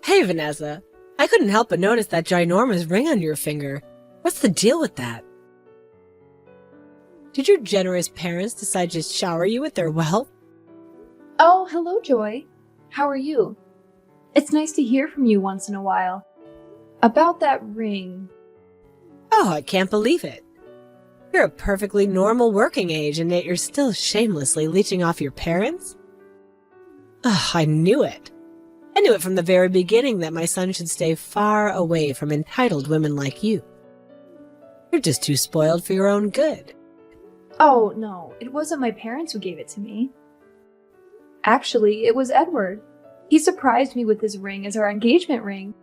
Hey, Vanessa. I couldn't help but notice that ginormous ring on your finger. What's the deal with that? Did your generous parents decide to shower you with their wealth? Oh, hello, Joy. How are you? It's nice to hear from you once in a while. About that ring. Oh, I can't believe it. You're a perfectly normal working age, and yet you're still shamelessly leeching off your parents? Ugh, I knew it. I knew it from the very beginning that my son should stay far away from entitled women like you. You're just too spoiled for your own good. Oh, no, it wasn't my parents who gave it to me. Actually, it was Edward. He surprised me with his ring as our engagement ring.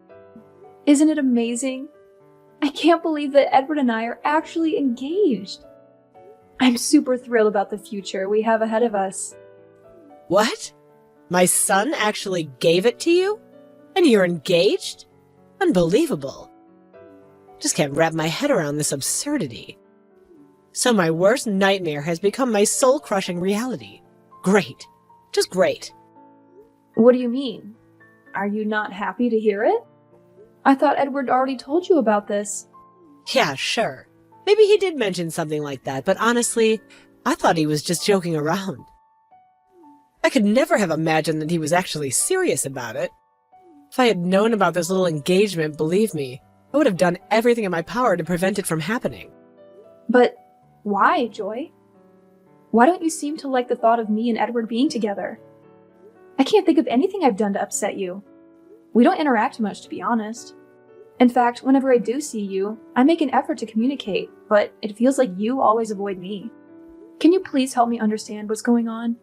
Isn't it amazing? I can't believe that Edward and I are actually engaged. I'm super thrilled about the future we have ahead of us. What? My son actually gave it to you? And you're engaged? Unbelievable. Just can't wrap my head around this absurdity. So my worst nightmare has become my soul-crushing reality. Great. Just great. What do you mean? Are you not happy to hear it? I thought Edward already told you about this. Yeah, sure. Maybe he did mention something like that, but honestly, I thought he was just joking around. I could never have imagined that he was actually serious about it. If I had known about this little engagement, believe me, I would have done everything in my power to prevent it from happening. But why, Joy? Why don't you seem to like the thought of me and Edward being together? I can't think of anything I've done to upset you. We don't interact much, to be honest. In fact, whenever I do see you, I make an effort to communicate, but it feels like you always avoid me. Can you please help me understand what's going on?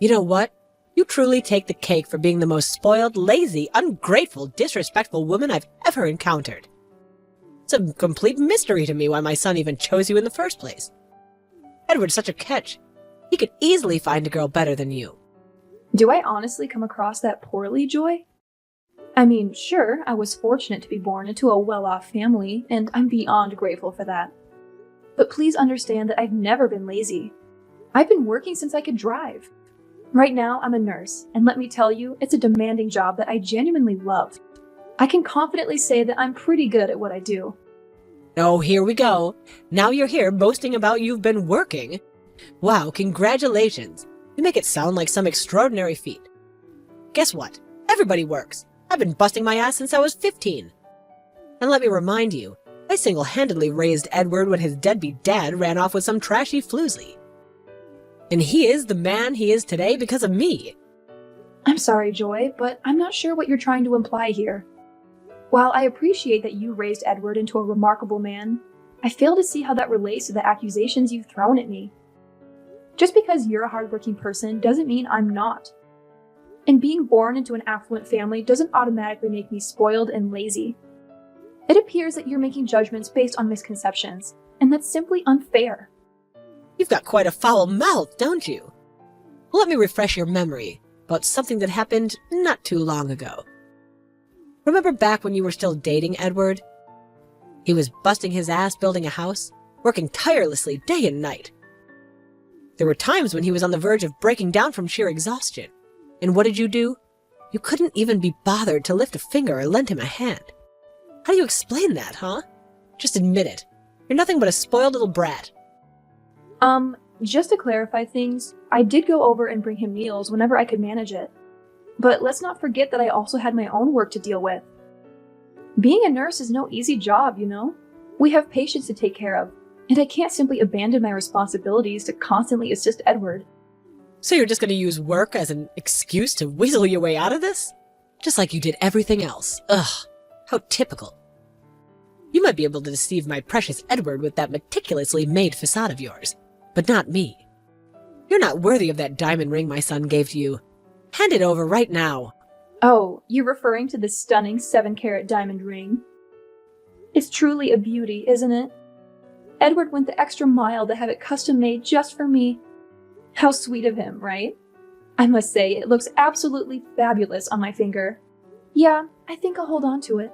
You know what? You truly take the cake for being the most spoiled, lazy, ungrateful, disrespectful woman I've ever encountered. It's a complete mystery to me why my son even chose you in the first place. Edward's such a catch. He could easily find a girl better than you. Do I honestly come across that poorly, Joy? I mean, sure, I was fortunate to be born into a well-off family, and I'm beyond grateful for that. But please understand that I've never been lazy. I've been working since I could drive. Right now, I'm a nurse, and let me tell you, it's a demanding job that I genuinely love. I can confidently say that I'm pretty good at what I do. Oh, here we go. Now you're here boasting about you've been working. Wow, congratulations. You make it sound like some extraordinary feat. Guess what? Everybody works. I've been busting my ass since I was 15. And let me remind you, I single-handedly raised Edward when his deadbeat dad ran off with some trashy floozy. And he is the man he is today because of me. I'm sorry, Joy, but I'm not sure what you're trying to imply here. While I appreciate that you raised Edward into a remarkable man, I fail to see how that relates to the accusations you've thrown at me. Just because you're a hardworking person doesn't mean I'm not. And being born into an affluent family doesn't automatically make me spoiled and lazy. It appears that you're making judgments based on misconceptions, and that's simply unfair. You've got quite a foul mouth, don't you? Let me refresh your memory about something that happened not too long ago. Remember back when you were still dating Edward? He was busting his ass building a house, working tirelessly day and night. There were times when he was on the verge of breaking down from sheer exhaustion. And what did you do? You couldn't even be bothered to lift a finger or lend him a hand. How do you explain that, huh? Just admit it. You're nothing but a spoiled little brat. Just to clarify things, I did go over and bring him meals whenever I could manage it. But let's not forget that I also had my own work to deal with. Being a nurse is no easy job, you know? We have patients to take care of, and I can't simply abandon my responsibilities to constantly assist Edward. So you're just going to use work as an excuse to weasel your way out of this? Just like you did everything else. Ugh, how typical. You might be able to deceive my precious Edward with that meticulously made facade of yours, but not me. You're not worthy of that diamond ring my son gave to you. Hand it over right now. Oh, you're referring to this stunning 7-carat diamond ring? It's truly a beauty, isn't it? Edward went the extra mile to have it custom made just for me. How sweet of him, right? I must say, it looks absolutely fabulous on my finger. Yeah, I think I'll hold on to it.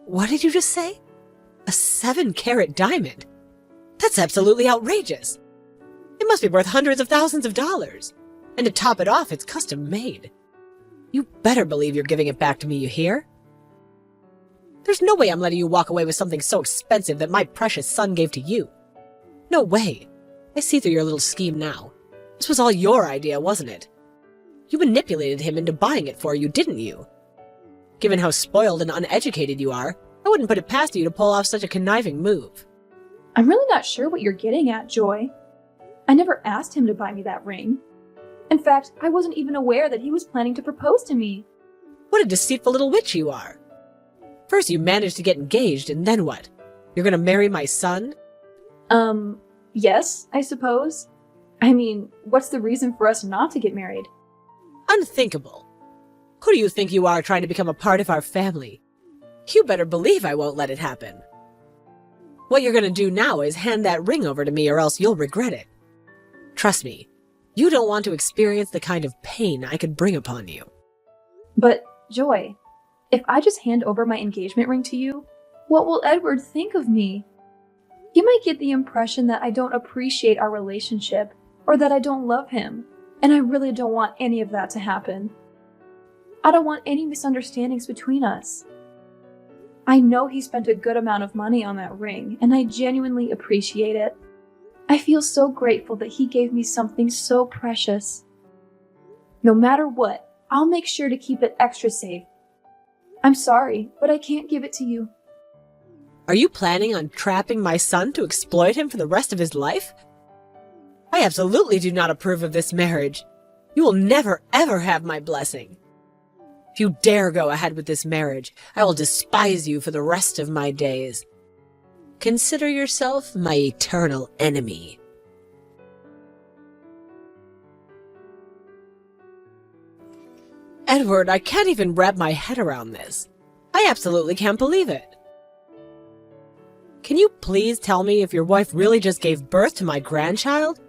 What did you just say? A 7-carat diamond? That's absolutely outrageous. It must be worth hundreds of thousands of dollars. And to top it off, it's custom made. You better believe you're giving it back to me, you hear? There's no way I'm letting you walk away with something so expensive that my precious son gave to you. No way. I see through your little scheme now. This was all your idea, wasn't it? You manipulated him into buying it for you, didn't you? Given how spoiled and uneducated you are, I wouldn't put it past you to pull off such a conniving move. I'm really not sure what you're getting at, Joy. I never asked him to buy me that ring. In fact, I wasn't even aware that he was planning to propose to me. What a deceitful little witch you are. First you managed to get engaged, and then what? You're gonna marry my son? Yes, I suppose. I mean, what's the reason for us not to get married? Unthinkable. Who do you think you are trying to become a part of our family? You better believe I won't let it happen. What you're gonna do now is hand that ring over to me or else you'll regret it. Trust me, you don't want to experience the kind of pain I could bring upon you. But, Joy, if I just hand over my engagement ring to you, what will Edward think of me? He might get the impression that I don't appreciate our relationship or that I don't love him, and I really don't want any of that to happen. I don't want any misunderstandings between us. I know he spent a good amount of money on that ring, and I genuinely appreciate it. I feel so grateful that he gave me something so precious. No matter what, I'll make sure to keep it extra safe. I'm sorry, but I can't give it to you. Are you planning on trapping my son to exploit him for the rest of his life? I absolutely do not approve of this marriage. You will never, ever have my blessing. If you dare go ahead with this marriage, I will despise you for the rest of my days. Consider yourself my eternal enemy. Edward, I can't even wrap my head around this. I absolutely can't believe it. Can you please tell me if your wife really just gave birth to my grandchild?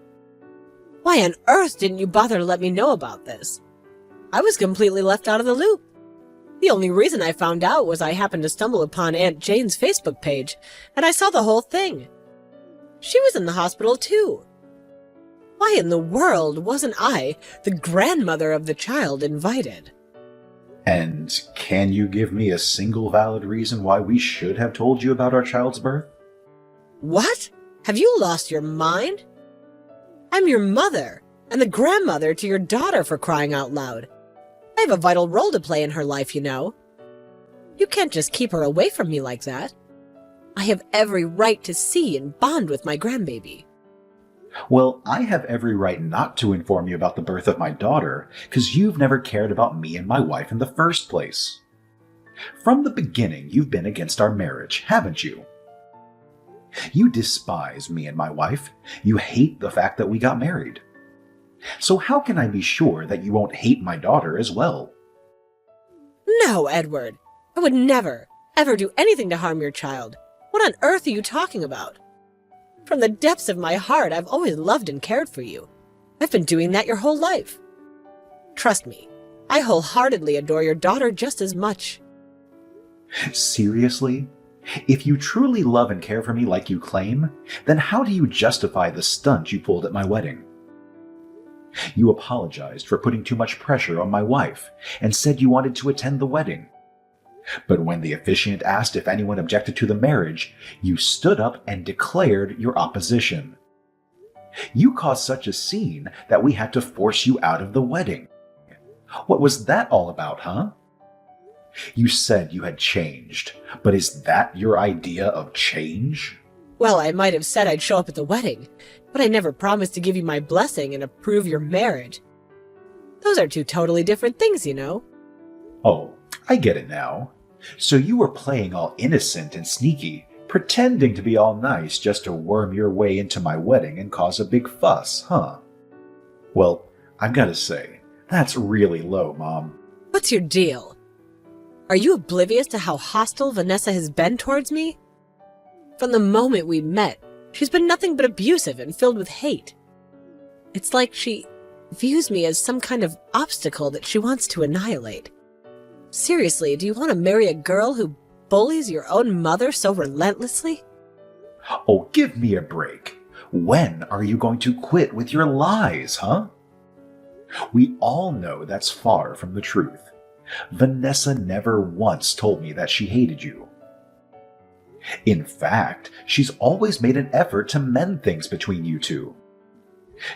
Why on earth didn't you bother to let me know about this? I was completely left out of the loop. The only reason I found out was I happened to stumble upon Aunt Jane's Facebook page, and I saw the whole thing. She was in the hospital too. Why in the world wasn't I, the grandmother of the child, invited? And can you give me a single valid reason why we should have told you about our child's birth? What? Have you lost your mind? I'm your mother, and the grandmother to your daughter, for crying out loud. I have a vital role to play in her life, you know. You can't just keep her away from me like that. I have every right to see and bond with my grandbaby. Well, I have every right not to inform you about the birth of my daughter, because you've never cared about me and my wife in the first place. From the beginning, you've been against our marriage, haven't you? You despise me and my wife. You hate the fact that we got married. So how can I be sure that you won't hate my daughter as well? No, Edward. I would never, ever do anything to harm your child. What on earth are you talking about? From the depths of my heart, I've always loved and cared for you. I've been doing that your whole life. Trust me, I wholeheartedly adore your daughter just as much. Seriously? If you truly love and care for me like you claim, then how do you justify the stunt you pulled at my wedding? You apologized for putting too much pressure on my wife and said you wanted to attend the wedding. But when the officiant asked if anyone objected to the marriage, you stood up and declared your opposition. You caused such a scene that we had to force you out of the wedding. What was that all about, huh? You said you had changed, but is that your idea of change? Well, I might have said I'd show up at the wedding, but I never promised to give you my blessing and approve your marriage. Those are two totally different things, you know. Oh, I get it now. So you were playing all innocent and sneaky, pretending to be all nice just to worm your way into my wedding and cause a big fuss, huh? Well, I've got to say, that's really low, Mom. What's your deal? Are you oblivious to how hostile Vanessa has been towards me? From the moment we met, she's been nothing but abusive and filled with hate. It's like she views me as some kind of obstacle that she wants to annihilate. Seriously, do you want to marry a girl who bullies your own mother so relentlessly? Oh, give me a break. When are you going to quit with your lies, huh? We all know that's far from the truth. Vanessa never once told me that she hated you. In fact, she's always made an effort to mend things between you two.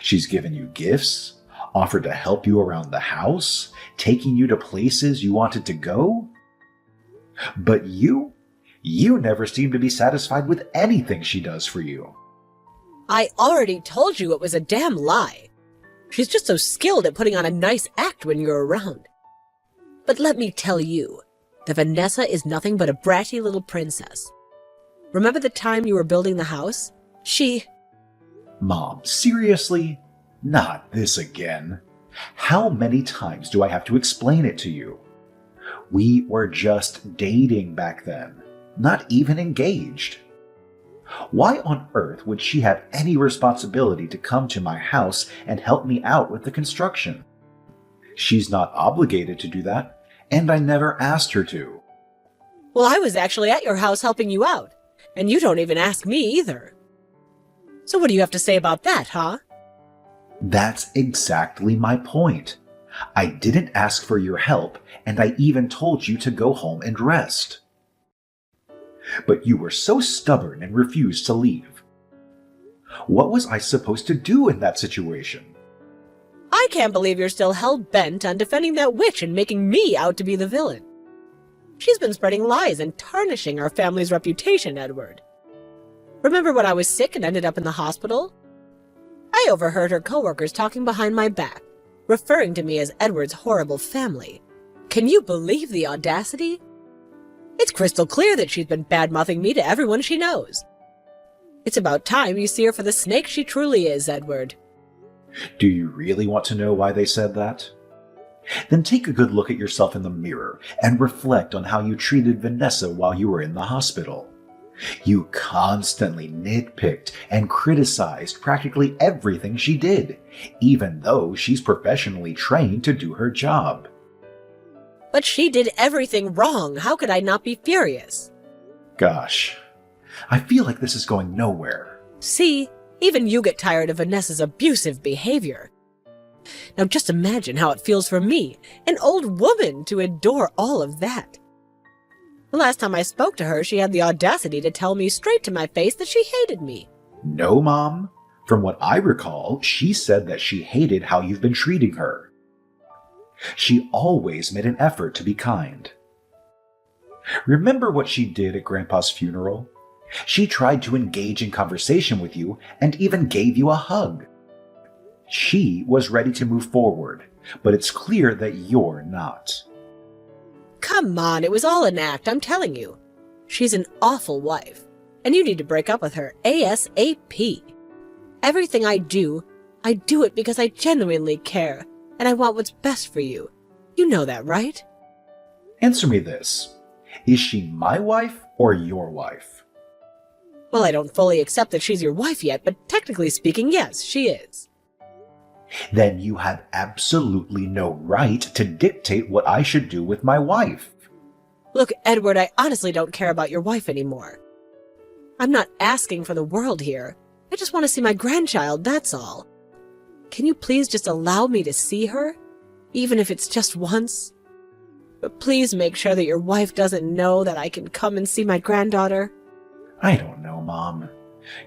She's given you gifts, offered to help you around the house, taking you to places you wanted to go. But you never seem to be satisfied with anything she does for you. I already told you it was a damn lie. She's just so skilled at putting on a nice act when you're around. But let me tell you that Vanessa is nothing but a bratty little princess. Remember the time you were building the house? Mom, seriously? Not this again. How many times do I have to explain it to you? We were just dating back then, not even engaged. Why on earth would she have any responsibility to come to my house and help me out with the construction? She's not obligated to do that, and I never asked her to. Well, I was actually at your house helping you out, and you don't even ask me either. So what do you have to say about that, huh? That's exactly my point. I didn't ask for your help, and I even told you to go home and rest. But you were so stubborn and refused to leave. What was I supposed to do in that situation? I can't believe you're still hell-bent on defending that witch and making me out to be the villain. She's been spreading lies and tarnishing our family's reputation, Edward. Remember when I was sick and ended up in the hospital? I overheard her coworkers talking behind my back, referring to me as Edward's horrible family. Can you believe the audacity? It's crystal clear that she's been bad-mouthing me to everyone she knows. It's about time you see her for the snake she truly is, Edward. Do you really want to know why they said that? Then take a good look at yourself in the mirror and reflect on how you treated Vanessa while you were in the hospital. You constantly nitpicked and criticized practically everything she did, even though she's professionally trained to do her job. But she did everything wrong. How could I not be furious? Gosh, I feel like this is going nowhere. See, even you get tired of Vanessa's abusive behavior. Now just imagine how it feels for me, an old woman, to endure all of that. The last time I spoke to her, she had the audacity to tell me straight to my face that she hated me. No, Mom. From what I recall, she said that she hated how you've been treating her. She always made an effort to be kind. Remember what she did at Grandpa's funeral? She tried to engage in conversation with you and even gave you a hug. She was ready to move forward, but it's clear that you're not. Come on, it was all an act, I'm telling you. She's an awful wife, and you need to break up with her ASAP. Everything I do it because I genuinely care, and I want what's best for you. You know that, right? Answer me this. Is she my wife or your wife? Well, I don't fully accept that she's your wife yet, but technically speaking, yes, she is. Then you have absolutely no right to dictate what I should do with my wife. Look, Edward, I honestly don't care about your wife anymore. I'm not asking for the world here. I just want to see my grandchild, that's all. Can you please just allow me to see her? Even if it's just once? But please make sure that your wife doesn't know that I can come and see my granddaughter. I don't know, Mom.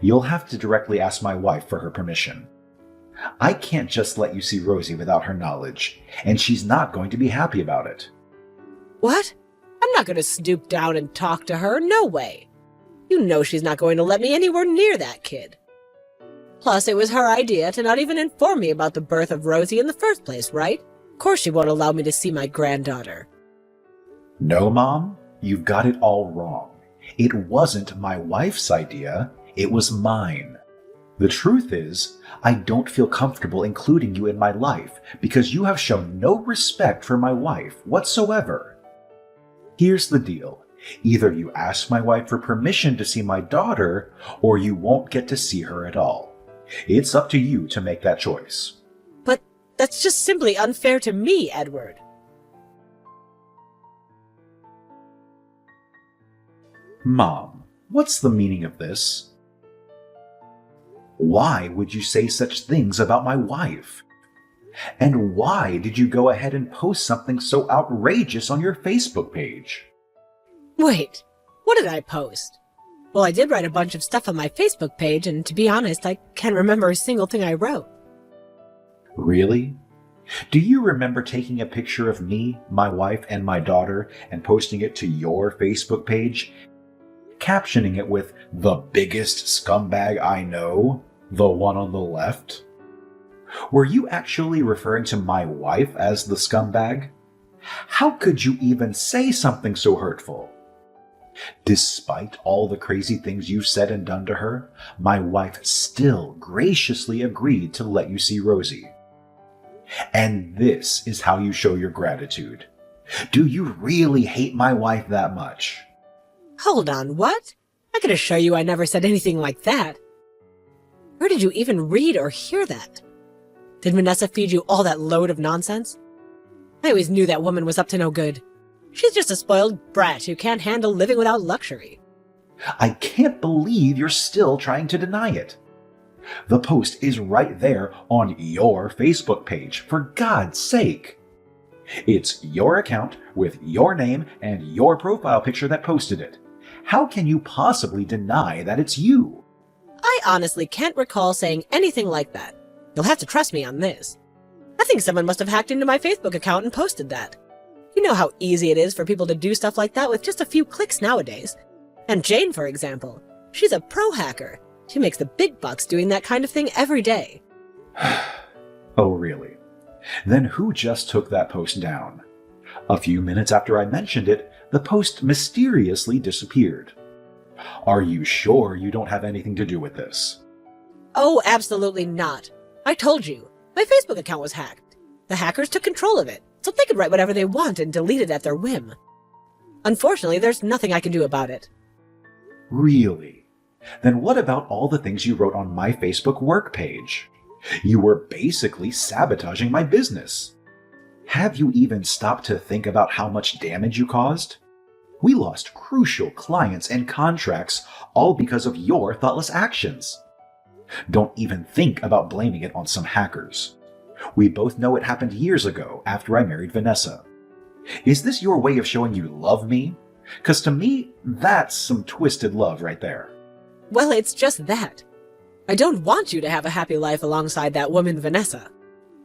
You'll have to directly ask my wife for her permission. I can't just let you see Rosie without her knowledge, and she's not going to be happy about it. What? I'm not going to stoop down and talk to her, no way. You know she's not going to let me anywhere near that kid. Plus, it was her idea to not even inform me about the birth of Rosie in the first place, right? Of course she won't allow me to see my granddaughter. No, Mom, you've got it all wrong. It wasn't my wife's idea, it was mine. The truth is, I don't feel comfortable including you in my life because you have shown no respect for my wife whatsoever. Here's the deal. Either you ask my wife for permission to see my daughter, or you won't get to see her at all. It's up to you to make that choice. But that's just simply unfair to me, Edward. Mom, what's the meaning of this? Why would you say such things about my wife? And why did you go ahead and post something so outrageous on your Facebook page? Wait, what did I post? Well, I did write a bunch of stuff on my Facebook page, and to be honest, I can't remember a single thing I wrote. Really? Do you remember taking a picture of me, my wife, and my daughter and posting it to your Facebook page? Captioning it with "the biggest scumbag I know," the one on the left? Were you actually referring to my wife as the scumbag? How could you even say something so hurtful? Despite all the crazy things you've said and done to her, my wife still graciously agreed to let you see Rosie. And this is how you show your gratitude. Do you really hate my wife that much? Hold on, what? I can assure you I never said anything like that. Where did you even read or hear that? Did Vanessa feed you all that load of nonsense? I always knew that woman was up to no good. She's just a spoiled brat who can't handle living without luxury. I can't believe you're still trying to deny it. The post is right there on your Facebook page, for God's sake. It's your account with your name and your profile picture that posted it. How can you possibly deny that it's you? I honestly can't recall saying anything like that. You'll have to trust me on this. I think someone must have hacked into my Facebook account and posted that. You know how easy it is for people to do stuff like that with just a few clicks nowadays. And Jane, for example, she's a pro hacker. She makes the big bucks doing that kind of thing every day. Oh, really? Then who just took that post down? A few minutes after I mentioned it, the post mysteriously disappeared. Are you sure you don't have anything to do with this? Oh, absolutely not. I told you, my Facebook account was hacked. The hackers took control of it, so they could write whatever they want and delete it at their whim. Unfortunately, there's nothing I can do about it. Really? Then what about all the things you wrote on my Facebook work page? You were basically sabotaging my business. Have you even stopped to think about how much damage you caused? We lost crucial clients and contracts all because of your thoughtless actions. Don't even think about blaming it on some hackers. We both know it happened years ago after I married Vanessa. Is this your way of showing you love me? 'Cause to me, that's some twisted love right there. Well, it's just that. I don't want you to have a happy life alongside that woman, Vanessa.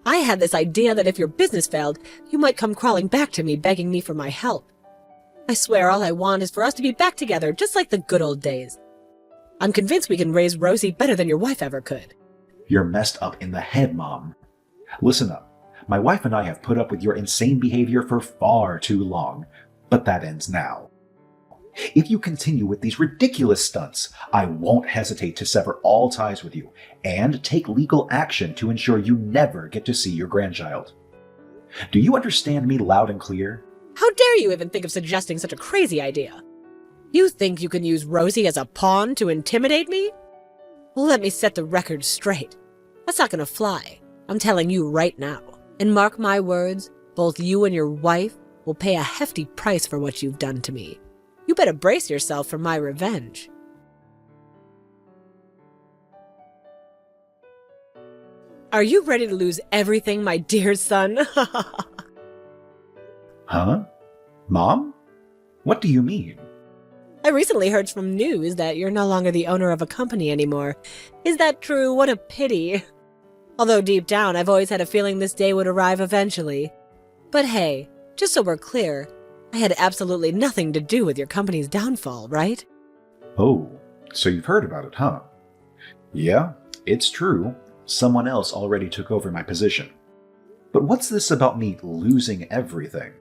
I had this idea that if your business failed, you might come crawling back to me begging me for my help. I swear all I want is for us to be back together just like the good old days. I'm convinced we can raise Rosie better than your wife ever could. You're messed up in the head, Mom. Listen up. My wife and I have put up with your insane behavior for far too long, but that ends now. If you continue with these ridiculous stunts, I won't hesitate to sever all ties with you and take legal action to ensure you never get to see your grandchild. Do you understand me loud and clear? How dare you even think of suggesting such a crazy idea? You think you can use Rosie as a pawn to intimidate me? Well, let me set the record straight. That's not gonna fly. I'm telling you right now. And mark my words, both you and your wife will pay a hefty price for what you've done to me. You better brace yourself for my revenge. Are you ready to lose everything, my dear son? Huh? Mom? What do you mean? I recently heard from news that you're no longer the owner of a company anymore. Is that true? What a pity. Although deep down, I've always had a feeling this day would arrive eventually. But hey, just so we're clear, I had absolutely nothing to do with your company's downfall, right? Oh, so you've heard about it, huh? Yeah, it's true. Someone else already took over my position. But what's this about me losing everything?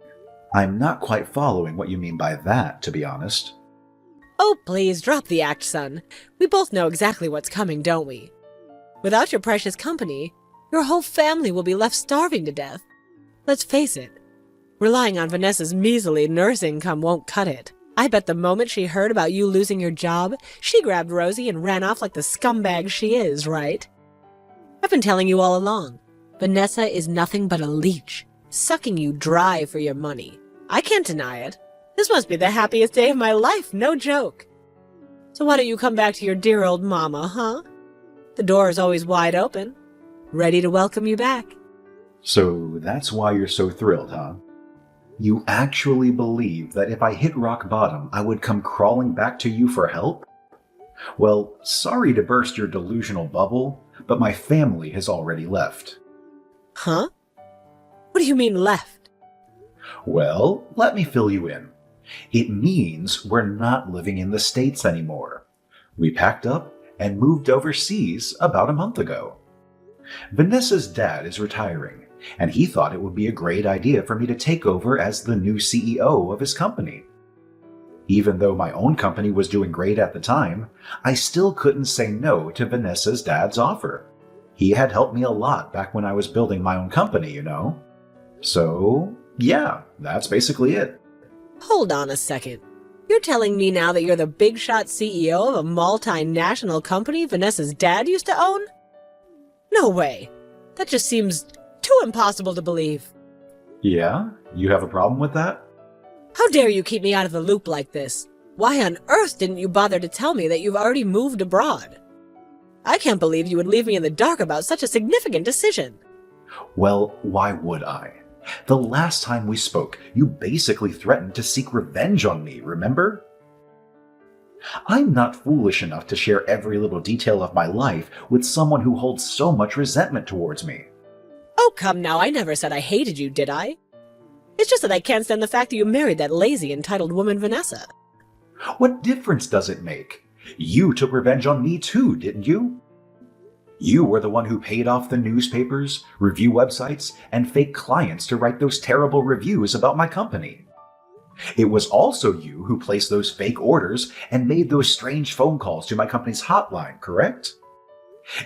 I'm not quite following what you mean by that, to be honest. Oh, please, drop the act, son. We both know exactly what's coming, don't we? Without your precious company, your whole family will be left starving to death. Let's face it, relying on Vanessa's measly nurse income won't cut it. I bet the moment she heard about you losing your job, she grabbed Rosie and ran off like the scumbag she is, right? I've been telling you all along. Vanessa is nothing but a leech, sucking you dry for your money. I can't deny it. This must be the happiest day of my life, no joke. So why don't you come back to your dear old mama, huh? The door is always wide open, ready to welcome you back. So that's why you're so thrilled, huh? You actually believe that if I hit rock bottom, I would come crawling back to you for help? Well, sorry to burst your delusional bubble, but my family has already left. Huh? What do you mean left? Well, let me fill you in. It means we're not living in the States anymore. We packed up and moved overseas about a month ago. Vanessa's dad is retiring, and he thought it would be a great idea for me to take over as the new CEO of his company. Even though my own company was doing great at the time, I still couldn't say no to Vanessa's dad's offer. He had helped me a lot back when I was building my own company, you know. So, yeah, that's basically it. Hold on a second. You're telling me now that you're the big shot CEO of a multinational company Vanessa's dad used to own? No way. That just seems too impossible to believe. Yeah? You have a problem with that? How dare you keep me out of the loop like this? Why on earth didn't you bother to tell me that you've already moved abroad? I can't believe you would leave me in the dark about such a significant decision. Well, why would I? The last time we spoke, you basically threatened to seek revenge on me, remember? I'm not foolish enough to share every little detail of my life with someone who holds so much resentment towards me. Oh, come now, I never said I hated you, did I? It's just that I can't stand the fact that you married that lazy, entitled woman Vanessa. What difference does it make? You took revenge on me too, didn't you? You were the one who paid off the newspapers, review websites, and fake clients to write those terrible reviews about my company. It was also you who placed those fake orders and made those strange phone calls to my company's hotline, correct?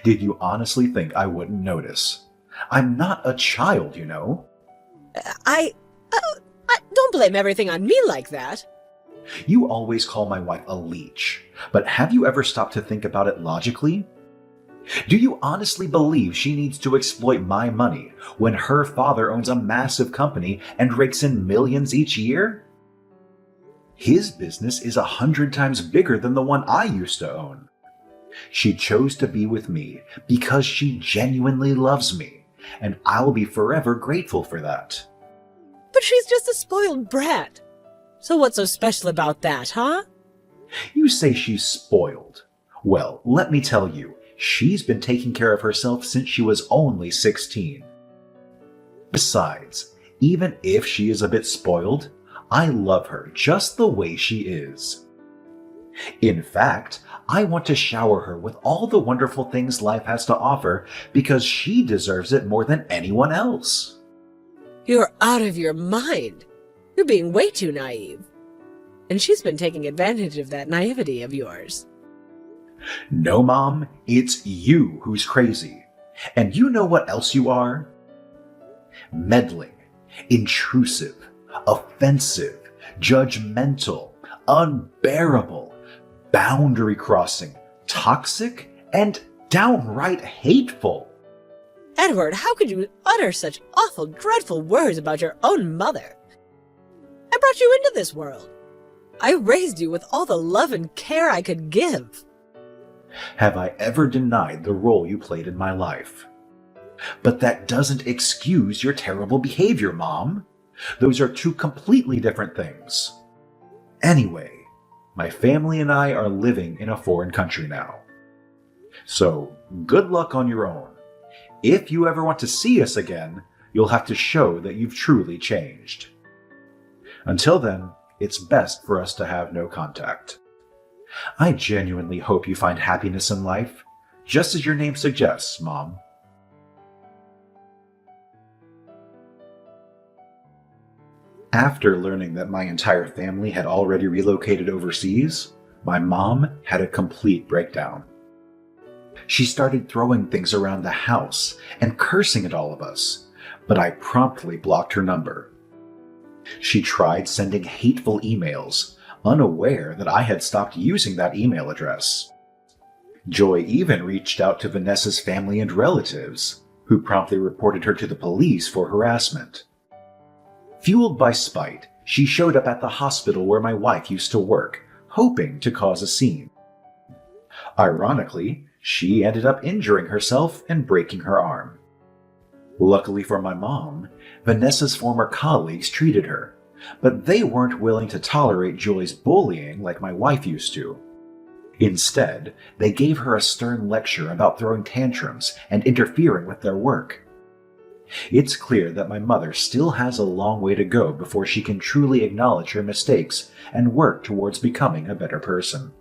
Did you honestly think I wouldn't notice? I'm not a child, you know. I don't blame everything on me like that. You always call my wife a leech, but have you ever stopped to think about it logically? Do you honestly believe she needs to exploit my money when her father owns a massive company and rakes in millions each year? His business is 100 times bigger than the one I used to own. She chose to be with me because she genuinely loves me, and I'll be forever grateful for that. But she's just a spoiled brat. So what's so special about that, huh? You say she's spoiled. Well, let me tell you, she's been taking care of herself since she was only 16. Besides, even if she is a bit spoiled, I love her just the way she is. In fact, I want to shower her with all the wonderful things life has to offer because she deserves it more than anyone else. You're out of your mind. You're being way too naive. And she's been taking advantage of that naivety of yours. No, Mom, it's you who's crazy. And you know what else you are? Meddling, intrusive, offensive, judgmental, unbearable, boundary-crossing, toxic, and downright hateful. Edward, how could you utter such awful, dreadful words about your own mother? I brought you into this world. I raised you with all the love and care I could give. Have I ever denied the role you played in my life? But that doesn't excuse your terrible behavior, Mom. Those are two completely different things. Anyway, my family and I are living in a foreign country now. So, good luck on your own. If you ever want to see us again, you'll have to show that you've truly changed. Until then, it's best for us to have no contact. I genuinely hope you find happiness in life, just as your name suggests, Mom. After learning that my entire family had already relocated overseas, my mom had a complete breakdown. She started throwing things around the house and cursing at all of us, but I promptly blocked her number. She tried sending hateful emails, unaware that I had stopped using that email address. Joy even reached out to Vanessa's family and relatives, who promptly reported her to the police for harassment. Fueled by spite, she showed up at the hospital where my wife used to work, hoping to cause a scene. Ironically, she ended up injuring herself and breaking her arm. Luckily for my mom, Vanessa's former colleagues treated her, but they weren't willing to tolerate Joy's bullying like my wife used to. Instead, they gave her a stern lecture about throwing tantrums and interfering with their work. It's clear that my mother still has a long way to go before she can truly acknowledge her mistakes and work towards becoming a better person.